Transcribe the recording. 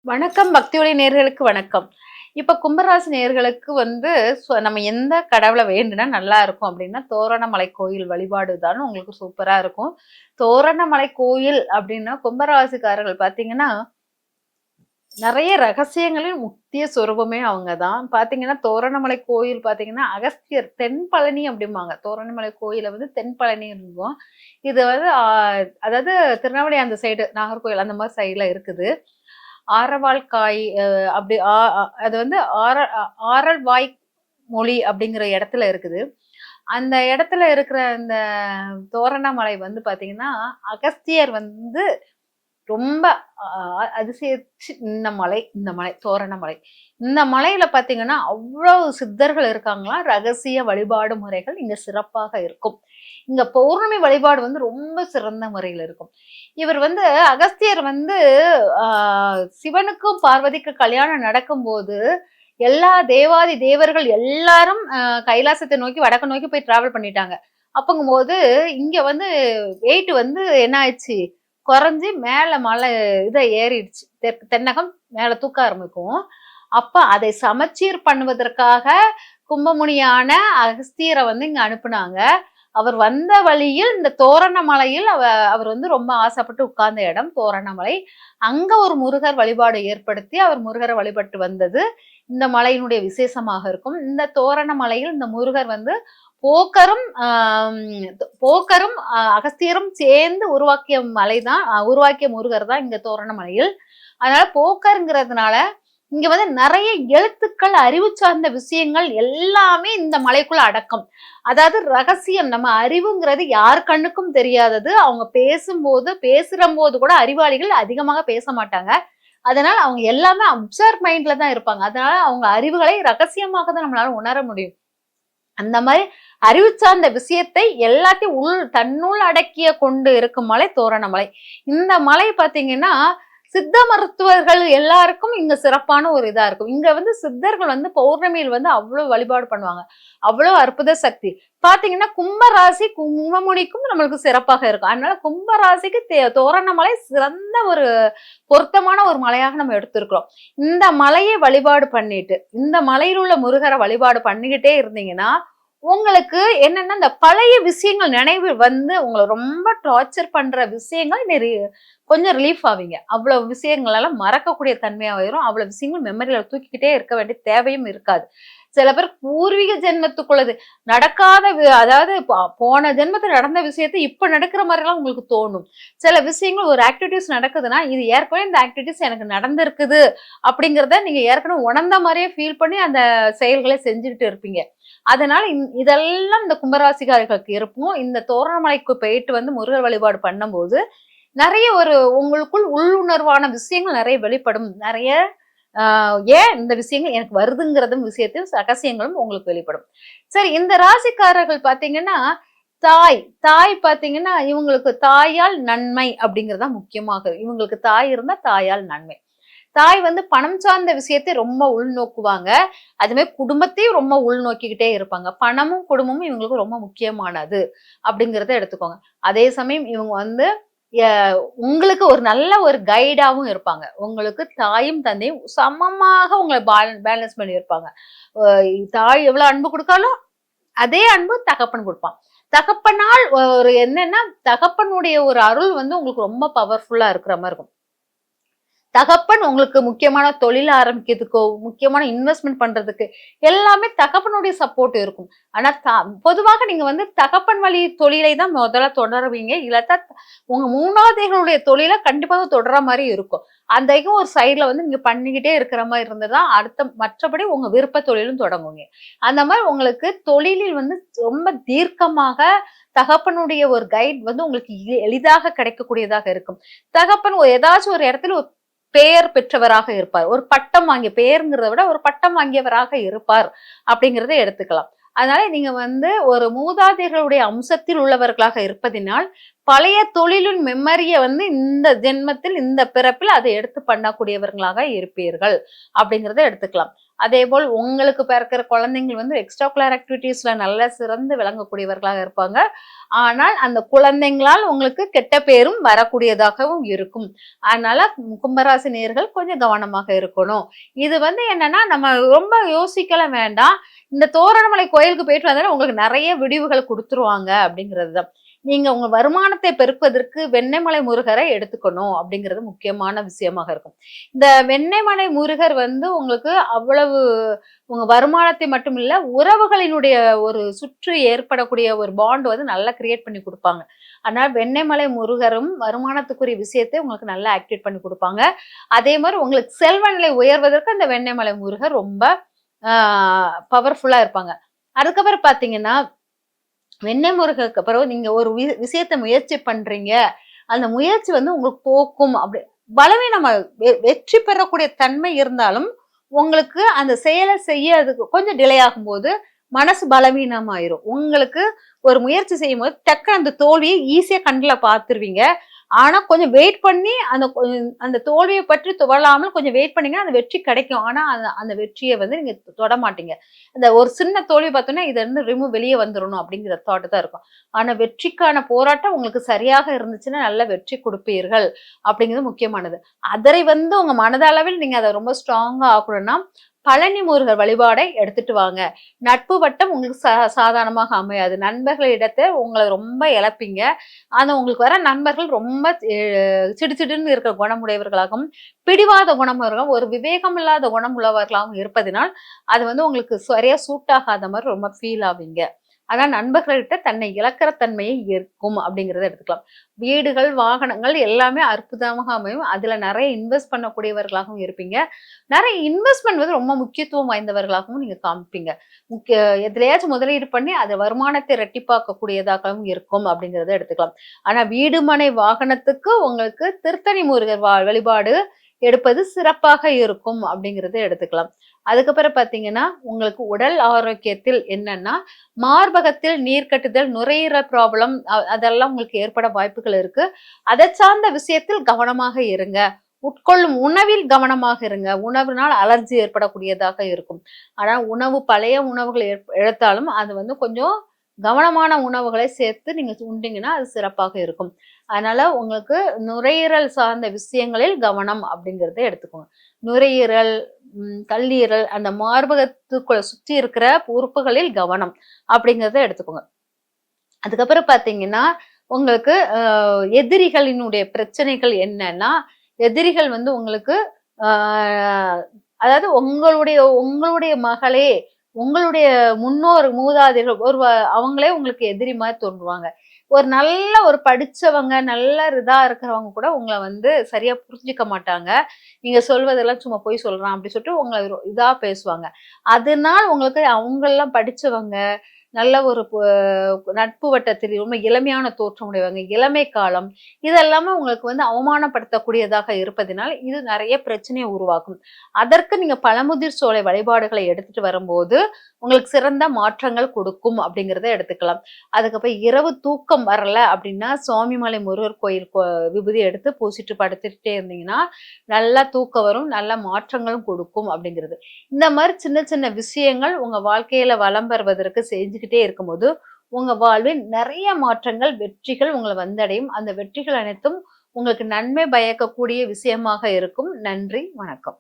வணக்கம். பக்தி ஒளி நேயர்களுக்கு வணக்கம். இப்ப கும்பராசி நேயர்களுக்கு நம்ம எந்த கடவுள வேண்டுனா நல்லா இருக்கும் அப்படின்னா, தோரணமலை கோயில் வழிபாடு தான் உங்களுக்கு சூப்பரா இருக்கும். தோரணமலை கோயில் அப்படின்னா கும்பராசிக்காரர்கள் பார்த்தீங்கன்னா, நெறைய ரகசியங்களின் முக்கிய சொரூபமே அவங்க தான். பார்த்தீங்கன்னா, தோரணமலை கோயில் பார்த்தீங்கன்னா, அகஸ்தியர் தென்பழனி அப்படிம்பாங்க. தோரணமலை கோயில தென்பழனின்போம். இது அதாவது திருநெல்வேலி அந்த சைடு நாகர்கோயில் அந்த மாரி சைடுல இருக்குது. ஆரவாள்காய் அப்படி அது ஆரல்வாய் மொழி அப்படிங்கிற இடத்துல இருக்குது. அந்த இடத்துல இருக்கிற அந்த தோரணமலை பார்த்தீங்கன்னா, அகஸ்தியர் ரொம்ப அதிசயிச்சு இந்த மலை தோரணமலை. இந்த மலையில பார்த்தீங்கன்னா, அவ்வளவு சித்தர்கள் இருக்காங்களாம். ரகசிய வழிபாடு முறைகள் இங்க சிறப்பாக இருக்கும். இங்க பௌர்ணமி வழிபாடு ரொம்ப சிறந்த முறையில இருக்கும். இவர் அகஸ்தியர் சிவனுக்கும் பார்வதிக்கும் கல்யாணம் நடக்கும்போது, எல்லா தேவாதி தேவர்கள் எல்லாரும் கைலாசத்தை நோக்கி வடக்கு நோக்கி போய் டிராவல் பண்ணிட்டாங்க. அப்பங்கும்போது இங்க வெயிட் என்ன ஆயிடுச்சு, குறைஞ்சு மேல மலை ஏறிடுச்சு. தென்னகம் மேல தூக்க ஆரம்பிக்கும். அப்ப அதை சமச்சீர் பண்ணுவதற்காக கும்பமுனியான அகஸ்தியரை இங்க அனுப்புனாங்க. அவர் வந்த வழியில் இந்த தோரணமலையில் அவர் ரொம்ப ஆசைப்பட்டு உட்கார்ந்த இடம் தோரணமலை. அங்க ஒரு முருகர் வழிபாடு ஏற்படுத்தி அவர் முருகரை வழிபட்டு வந்தது இந்த மலையினுடைய விசேஷமாக இருக்கும். இந்த தோரணமலையில் இந்த முருகர் போக்கரும் போக்கரும் அகஸ்தியரும் சேர்ந்து உருவாக்கிய முருகர் தான் இங்க தோரணமலையில். அதனால போக்கருங்கிறதுனால இங்க நிறைய எழுத்துக்கள், அறிவு சார்ந்த விஷயங்கள் எல்லாமே இந்த மலைக்குள்ள அடக்கம். அதாவது ரகசியம், நம்ம அறிவுங்கிறது யார் கண்ணுக்கும் தெரியாதது. அவங்க பேசுறம்போது கூட அறிவாளிகள் அதிகமாக பேச மாட்டாங்க. அதனால அவங்க எல்லாமே அப்சர்வ் மைண்ட்ல தான் இருப்பாங்க. அதனால அவங்க அறிவுகளை ரகசியமாக தான் நம்மளால உணர முடியும். அந்த மாதிரி அறிவு சார்ந்த விஷயத்தை எல்லாத்தையும் தன்னுள் அடக்கிய கொண்டு இருக்கும் மலை தோரணமலை. இந்த மலை பாத்தீங்கன்னா, சித்த மருத்துவர்கள் எல்லாருக்கும் இங்க சிறப்பான ஒரு இதா இருக்கும். இங்க சித்தர்கள் பௌர்ணமியில் அவ்வளவு வழிபாடு பண்ணுவாங்க. அவ்வளவு அற்புத சக்தி. பாத்தீங்கன்னா கும்பராசி கும்பமுனிக்கும் நம்மளுக்கு சிறப்பாக இருக்கும். அதனால கும்பராசிக்கு தோரணமலை சிறந்த ஒரு பொருத்தமான ஒரு மலையாக நம்ம எடுத்திருக்கிறோம். இந்த மலையை வழிபாடு பண்ணிட்டு, இந்த மலையில் உள்ள முருகரை வழிபாடு பண்ணிக்கிட்டே இருந்தீங்கன்னா, உங்களுக்கு என்னன்னா இந்த பழைய விஷயங்கள் நினைவு உங்களை ரொம்ப டார்ச்சர் பண்ற விஷயங்கள் கொஞ்சம் ரிலீஃப் ஆவீங்க. அவ்வளவு விஷயங்களெல்லாம் மறக்கக்கூடிய தன்மையாயிரும். அவ்வளவு விஷயங்கள் மெமரியில தூக்கிக்கிட்டே இருக்க வேண்டிய தேவையும் இருக்காது. சில பேர் பூர்வீக ஜென்மத்துக்குள்ளது நடக்காத, அதாவது போன ஜென்மத்தில் நடந்த விஷயத்தை இப்ப நடக்கிற மாதிரி எல்லாம் உங்களுக்கு தோணும். சில விஷயங்கள் ஒரு ஆக்டிவிட்டிஸ் நடக்குதுன்னா, இது ஏற்கனவே இந்த ஆக்டிவிட்டிஸ் எனக்கு நடந்திருக்குது அப்படிங்கிறத நீங்க ஏற்கனவே உணர்ந்த மாதிரியே ஃபீல் பண்ணி அந்த செயல்களை செஞ்சுக்கிட்டு இருப்பீங்க. அதனால இதெல்லாம் இந்த கும்பராசிக்காரர்களுக்கு இருக்கும். இந்த தோரணமலைக்கு போயிட்டு முருகர் வழிபாடு பண்ணும்போது நிறைய உங்களுக்குள் உள்ளுணர்வான விஷயங்கள் நிறைய வெளிப்படும். நிறைய ஏன் இந்த விஷயங்கள் எனக்கு வருதுங்கிறதும் விஷயத்தையும் ரகசியங்களும் உங்களுக்கு வெளிப்படும். சரி, இந்த ராசிக்காரர்கள் பாத்தீங்கன்னா, தாய் பாத்தீங்கன்னா, இவங்களுக்கு தாயால் நன்மை அப்படிங்கறதா முக்கியமாக. இவங்களுக்கு தாய் இருந்தா தாயால் நன்மை. தாய் பணம் சார்ந்த விஷயத்தை ரொம்ப உள்நோக்குவாங்க. அதுமாதிரி குடும்பத்தையும் ரொம்ப உள்நோக்கிக்கிட்டே இருப்பாங்க. பணமும் குடும்பமும் இவங்களுக்கு ரொம்ப முக்கியமானது அப்படிங்கிறத எடுத்துக்கோங்க. அதே சமயம் இவங்க உங்களுக்கு ஒரு நல்ல ஒரு கைடாவும் இருப்பாங்க. உங்களுக்கு தாயும் தந்தையும் சமமாக உங்களை பேலன்ஸ் பண்ணி இருப்பாங்க. தாய் எவ்வளவு அன்பு கொடுத்தாலும் அதே அன்பு தகப்பன் கொடுப்பான். தகப்பனால் என்னன்னா, தகப்பனுடைய ஒரு அருள் உங்களுக்கு ரொம்ப பவர்ஃபுல்லா இருக்கிற மாதிரி இருக்கும். தகப்பன் உங்களுக்கு முக்கியமான தொழில் ஆரம்பிக்கிறதுக்கோ, முக்கியமான இன்வெஸ்ட்மெண்ட் பண்றதுக்கு எல்லாமே தகப்பனுடைய சப்போர்ட் இருக்கும். ஆனா பொதுவாக நீங்க தகப்பன் வழி தொழிலை தான் முதல்ல தொடருவீங்க. இல்லாட்டா உங்க மூணாவதுகளுடைய தொழிலை கண்டிப்பாக தொடர மாதிரி இருக்கும். அந்த ஒரு சைட்ல நீங்க பண்ணிக்கிட்டே இருக்கிற மாதிரி இருந்ததுதான் மற்றபடி உங்க விருப்ப தொழிலும் தொடங்குவீங்க. அந்த மாதிரி உங்களுக்கு தொழிலில் ரொம்ப தீர்க்கமாக தகப்பனுடைய ஒரு கைட் உங்களுக்கு எளிதாக கிடைக்கக்கூடியதாக இருக்கும். தகப்பன் ஏதாச்சும் ஒரு இடத்துல பெயர் பெற்றவராக இருப்பார். ஒரு பட்டம் வாங்கிய, பெயர்ங்கிறத விட ஒரு பட்டம் வாங்கியவராக இருப்பார் அப்படிங்கிறத எடுத்துக்கலாம். அதனால நீங்க ஒரு மூதாதையர்களுடைய அம்சத்தில் உள்ளவர்களாக இருப்பதினால் பழைய தொழிலின் மெமரியை இந்த ஜென்மத்தில் இந்த பிறப்பில் அதை எடுத்து பண்ணக்கூடியவர்களாக இருப்பீர்கள் அப்படிங்கிறத எடுத்துக்கலாம். அதே போல் உங்களுக்கு பிறக்கிற குழந்தைங்கள் வந்து எக்ஸ்ட்ரா கரிக்குலர் ஆக்டிவிட்டீஸ்ல நல்லா சிறந்து விளங்கக்கூடியவர்களாக இருப்பாங்க. ஆனால் அந்த குழந்தைங்களால் உங்களுக்கு கெட்ட பேரும் வரக்கூடியதாகவும் இருக்கும். அதனால கும்பராசி நேயர்கள் கொஞ்சம் கவனமாக இருக்கணும். இது வந்து என்னன்னா நம்ம ரொம்ப யோசிக்கலாம் வேண்டாம். இந்த தோரணமலை கோயிலுக்கு போயிட்டு வந்தாலே உங்களுக்கு நிறைய விடிவுகள் குடுத்துருவாங்க அப்படிங்கிறதுதான். நீங்க உங்க வருமானத்தை பெருக்குவதற்கு வெண்ணெய்மலை முருகரை எடுத்துக்கணும் அப்படிங்கிறது முக்கியமான விஷயமாக இருக்கும். இந்த வெண்ணெய்மலை முருகர் வந்து உங்களுக்கு அவ்வளவு உங்க வருமானத்தை மட்டும் இல்ல, உறவுகளினுடைய ஒரு சுற்று ஏற்படக்கூடிய ஒரு பாண்ட் வந்து நல்லா கிரியேட் பண்ணி குடுப்பாங்க. அதனால வெண்ணெய்மலை முருகரும் வருமானத்துக்குரிய விஷயத்தை உங்களுக்கு நல்லா ஆக்டிவேட் பண்ணி குடுப்பாங்க. அதே மாரி உங்களுக்கு செல்வ நிலை உயர்வதற்கு அந்த வெண்ணெய்மலை முருகர் ரொம்ப பவர்ஃபுல்லா இருப்பாங்க. அதுக்கப்புறம் பார்த்தீங்கன்னா, வெண்ணெய் முருகருக்கு அப்புறம் நீங்க ஒரு விஷயத்த முயற்சி பண்றீங்க. அந்த முயற்சி வந்து உங்களுக்கு போக்கும் அப்படி பலவீனமா வெற்றி பெறக்கூடிய தன்மை இருந்தாலும், உங்களுக்கு அந்த செயல செய்ய அதுக்கு கொஞ்சம் டிலே ஆகும்போது, மனசு பலவீனமாயிரும். உங்களுக்கு ஒரு முயற்சி செய்யும்போது டக்குனு அந்த தோல்விய ஈஸியா கண்ல பார்த்துருவீங்க. ஆனா கொஞ்சம் வெயிட் பண்ணி அந்த தோல்விய பற்றி துவளாமல் கொஞ்சம் வெயிட் பண்ணீங்கன்னா, அந்த வெற்றி கிடைக்கும். ஆனா அந்த வெற்றிய வந்து நீங்க தொட மாட்டீங்க. அந்த ஒரு சின்ன தோல்வி பார்த்தோன்னா, இத இருந்து வெளிய வந்துரணும் அப்படிங்கிற தாட் தான் இருக்கும். ஆனா வெற்றிக்கான போராட்டம் உங்களுக்கு சரியாக இருந்துச்சுன்னா, நல்ல வெற்றி குடுப்பீர்கள் அப்படிங்கிறது முக்கியமானது. அதை வந்து உங்க மனதளவில் நீங்க அத ரொம்ப ஸ்ட்ராங்கா ஆக்கணும்னா, பழனி முருகர் வழிபாடை எடுத்துட்டு வாங்க. நட்பு வட்டம் உங்களுக்கு சாதாரணமாக அமையாது. நண்பர்களிடத்தை உங்கள ரொம்ப இழப்பீங்க. ஆனா உங்களுக்கு வர நண்பர்கள் ரொம்ப சிடுசிடுன்னு இருக்கிற குணமுடையவர்களாகவும், பிடிவாத குணமுள்ளவர்களும், ஒரு விவேகம் இல்லாத குணம் உள்ளவர்களாகவும் இருப்பதினால், அது வந்து உங்களுக்கு சரியா சூட் ஆகாத மாரி ரொம்ப ஃபீல் ஆவீங்க. ஆனா நண்பர்கள்கிட்ட தன்னை இழக்கிற தன்மையை இருக்கும் அப்படிங்கிறத எடுத்துக்கலாம். வீடுகள், வாகனங்கள் எல்லாமே அற்புதமாக அமையும். அதுல நிறைய இன்வெஸ்ட் பண்ணக்கூடியவர்களாகவும் இருப்பீங்க. நிறைய இன்வெஸ்ட்மெண்ட் வந்து ரொம்ப முக்கியத்துவம் வாய்ந்தவர்களாகவும் நீங்க காமிப்பீங்க. எதுலயாச்சும் முதலீடு பண்ணி அது வருமானத்தை இரட்டிப்பாக்கக்கூடியதாகவும் இருக்கும் அப்படிங்கிறத எடுத்துக்கலாம். ஆனா வீடு, மனை, வாகனத்துக்கு உங்களுக்கு திருத்தணி முருகர் வழிபாடு எடுப்பது சிறப்பாக இருக்கும் அப்படிங்கிறத எடுத்துக்கலாம். அதுக்கப்புறம் பார்த்தீங்கன்னா, உங்களுக்கு உடல் ஆரோக்கியத்தில் என்னன்னா, மார்பகத்தில் நீர் கட்டுதல், நுரையீரல் ப்ராப்ளம் அதெல்லாம் உங்களுக்கு ஏற்பட வாய்ப்புகள் இருக்கு. அதை சார்ந்த விஷயத்தில் கவனமாக இருங்க. உட்கொள்ளும் உணவில் கவனமாக இருங்க. உணவினால் அலர்ஜி ஏற்படக்கூடியதாக இருக்கும். ஆனா உணவு பழைய உணவுகள் எடுத்தாலும் அது வந்து கொஞ்சம் கவனமான உணவுகளை சேர்த்து நீங்க உண்டீங்கன்னா அது சிறப்பாக இருக்கும். அதனால உங்களுக்கு நுரையீரல் சார்ந்த விஷயங்களில் கவனம் அப்படிங்கிறத எடுத்துக்கோங்க. நுரையீரல், கல்லீரல் அந்த மார்பகத்துக்குள்ள சுற்றி இருக்கிற உறுப்புகளில் கவனம் அப்படிங்கிறத எடுத்துக்கோங்க. அதுக்கப்புறம் பார்த்தீங்கன்னா, உங்களுக்கு எதிரிகளினுடைய பிரச்சனைகள் என்னன்னா, எதிரிகள் வந்து உங்களுக்கு ஆ அதாவது உங்களுடைய மகளே, உங்களுடைய முன்னோர் மூதாதையர்கள் அவங்களே உங்களுக்கு எதிரி மாரி தோன்றுவாங்க. ஒரு நல்ல ஒரு படிச்சவங்க, நல்ல இதா இருக்கிறவங்க கூட உங்கள வந்து சரியா புரிஞ்சுக்க மாட்டாங்க. நீங்க சொல்வதெல்லாம் சும்மா பொய் சொல்றான் அப்படி சொல்லிட்டு உங்கள இதா பேசுவாங்க. அதனால உங்களுக்கு அவங்கெல்லாம் படிச்சவங்க, நல்ல ஒரு நட்பு வட்டத்தில் ரொம்ப இளமையான தோற்றம் உடையவங்க, இளமை காலம் இதெல்லாமே உங்களுக்கு வந்து அவமானப்படுத்தக்கூடியதாக இருப்பதினால் இது நிறைய பிரச்சனையை உருவாக்கும். அதற்கு நீங்க பழமுதிர் சோலை வழிபாடுகளை எடுத்துட்டு வரும்போது உங்களுக்கு சிறந்த மாற்றங்கள் கொடுக்கும் அப்படிங்கிறத எடுத்துக்கலாம். அதுக்கப்புறம் இரவு தூக்கம் வரல அப்படின்னா சுவாமிமலை முருகர் கோயில் விபூதி எடுத்து பூசிட்டு படுத்துட்டே இருந்தீங்கன்னா நல்லா தூக்கம் வரும், நல்ல மாற்றங்களும் கொடுக்கும் அப்படிங்கிறது. இந்த மாதிரி சின்ன சின்ன விஷயங்கள் உங்க வாழ்க்கையில வளம் பெறுவதற்கு செஞ்சுக்கிட்டே இருக்கும்போது உங்க வாழ்வில் நிறைய மாற்றங்கள், வெற்றிகள் உங்களை வந்தடையும். அந்த வெற்றிகள் அனைத்தும் உங்களுக்கு நன்மை பயக்கக்கூடிய விஷயமாக இருக்கும். நன்றி, வணக்கம்.